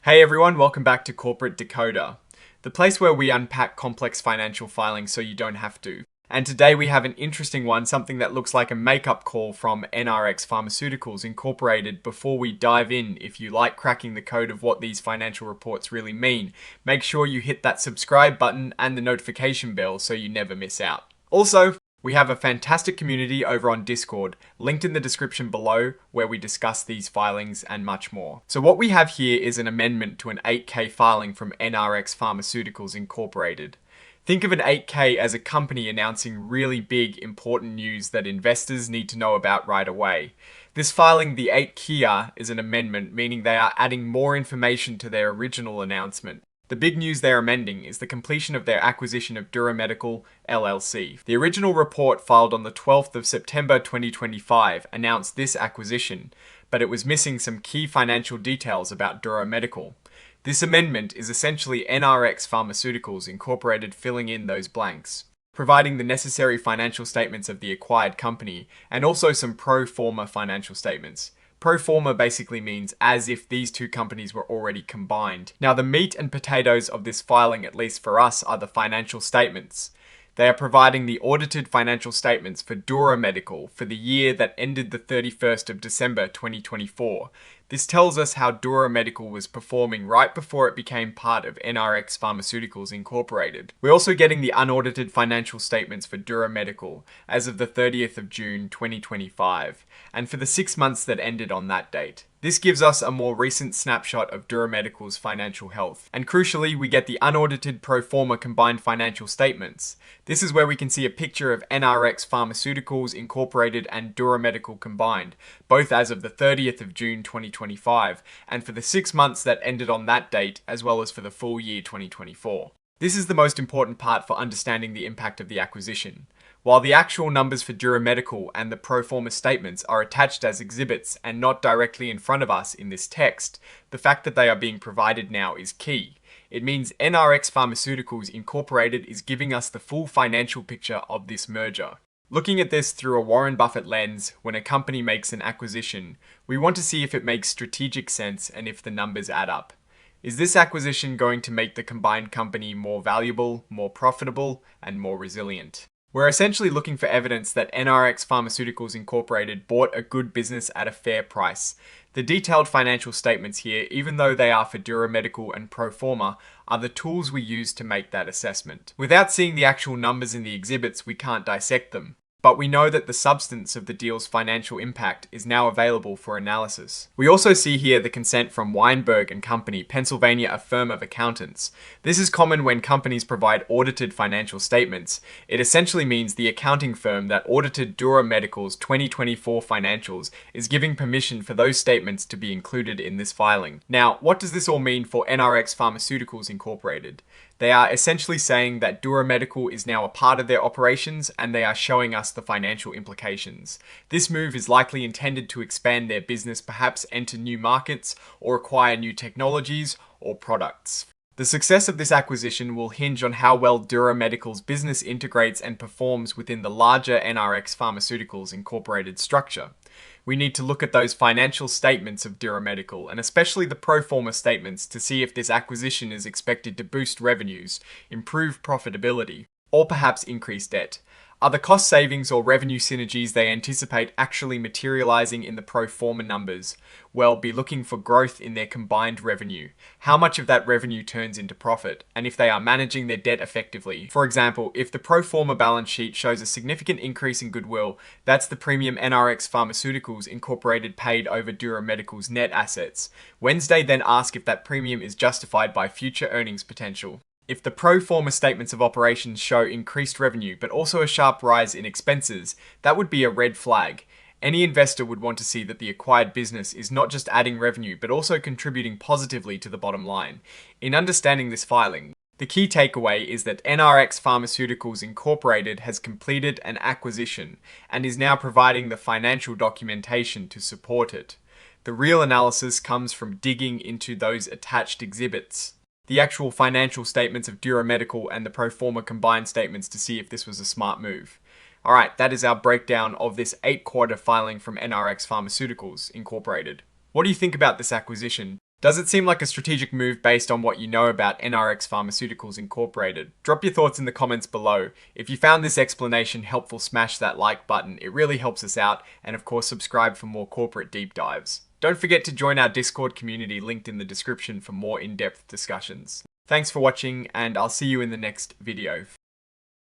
Hey everyone, welcome back to Corporate Decoder, the place where we unpack complex financial filings so you don't have to. And today we have an interesting one, something that looks like a make-up call from NRX Pharmaceuticals Incorporated. Before we dive in, if you like cracking the code of what these financial reports really mean, make sure you hit that subscribe button and the notification bell so you never miss out. Also, we have a fantastic community over on Discord, linked in the description below, where we discuss these filings and much more. So what we have here is an amendment to an 8K filing from NRX Pharmaceuticals Incorporated. Think of an 8K as a company announcing really big, important news that investors need to know about right away. This filing, the 8Kia, is an amendment, meaning they are adding more information to their original announcement. The big news they're amending is the completion of their acquisition of Dura Medical LLC. The original report filed on the 12th of September 2025 announced this acquisition, but it was missing some key financial details about Dura Medical. This amendment is essentially NRX Pharmaceuticals Incorporated filling in those blanks, providing the necessary financial statements of the acquired company and also some pro forma financial statements. Pro forma basically means as if these two companies were already combined. Now, the meat and potatoes of this filing, at least for us, are the financial statements. They are providing the audited financial statements for Dura Medical for the year that ended the 31st of December 2024. This tells us how Dura Medical was performing right before it became part of NRX Pharmaceuticals Incorporated. We're also getting the unaudited financial statements for Dura Medical as of the 30th of June 2025, and for the 6 months that ended on that date. This gives us a more recent snapshot of Dura Medical's financial health. And crucially, we get the unaudited pro forma combined financial statements. This is where we can see a picture of NRX Pharmaceuticals Incorporated and Dura Medical combined, both as of the 30th of June 2025, and for the 6 months that ended on that date, as well as for the full year 2024. This is the most important part for understanding the impact of the acquisition. While the actual numbers for Dura Medical and the pro forma statements are attached as exhibits and not directly in front of us in this text, the fact that they are being provided now is key. It means NRX Pharmaceuticals Incorporated is giving us the full financial picture of this merger. Looking at this through a Warren Buffett lens, when a company makes an acquisition, we want to see if it makes strategic sense and if the numbers add up. Is this acquisition going to make the combined company more valuable, more profitable, and more resilient? We're essentially looking for evidence that NRX Pharmaceuticals Incorporated bought a good business at a fair price. The detailed financial statements here, even though they are for Dura Medical and pro forma, are the tools we use to make that assessment. Without seeing the actual numbers in the exhibits, we can't dissect them. But we know that the substance of the deal's financial impact is now available for analysis. We also see here the consent from Weinberg & Company, Pennsylvania, a firm of accountants. This is common when companies provide audited financial statements. It essentially means the accounting firm that audited Dura Medical's 2024 financials is giving permission for those statements to be included in this filing. Now, what does this all mean for NRX Pharmaceuticals Incorporated? They are essentially saying that Dura Medical is now a part of their operations and they are showing us the financial implications. This move is likely intended to expand their business, perhaps enter new markets or acquire new technologies or products. The success of this acquisition will hinge on how well Dura Medical's business integrates and performs within the larger NRX Pharmaceuticals Incorporated structure. We need to look at those financial statements of Dura Medical, and especially the pro forma statements, to see if this acquisition is expected to boost revenues, improve profitability, or perhaps increase debt. Are the cost savings or revenue synergies they anticipate actually materializing in the pro forma numbers? Well, be looking for growth in their combined revenue. How much of that revenue turns into profit, and if they are managing their debt effectively. For example, if the pro forma balance sheet shows a significant increase in goodwill, that's the premium NRX Pharmaceuticals Incorporated paid over Dura Medical's net assets. Wednesday then asked if that premium is justified by future earnings potential. If the pro forma statements of operations show increased revenue but also a sharp rise in expenses, that would be a red flag. Any investor would want to see that the acquired business is not just adding revenue but also contributing positively to the bottom line. In understanding this filing, the key takeaway is that NRX Pharmaceuticals Incorporated has completed an acquisition and is now providing the financial documentation to support it. The real analysis comes from digging into those attached exhibits, the actual financial statements of Dura Medical and the pro forma combined statements, to see if this was a smart move. Alright, that is our breakdown of this 8-quarter filing from NRX Pharmaceuticals Incorporated. What do you think about this acquisition? Does it seem like a strategic move based on what you know about NRX Pharmaceuticals Incorporated? Drop your thoughts in the comments below. If you found this explanation helpful, smash that like button. It really helps us out. And of course, subscribe for more corporate deep dives. Don't forget to join our Discord community linked in the description for more in-depth discussions. Thanks for watching, and I'll see you in the next video.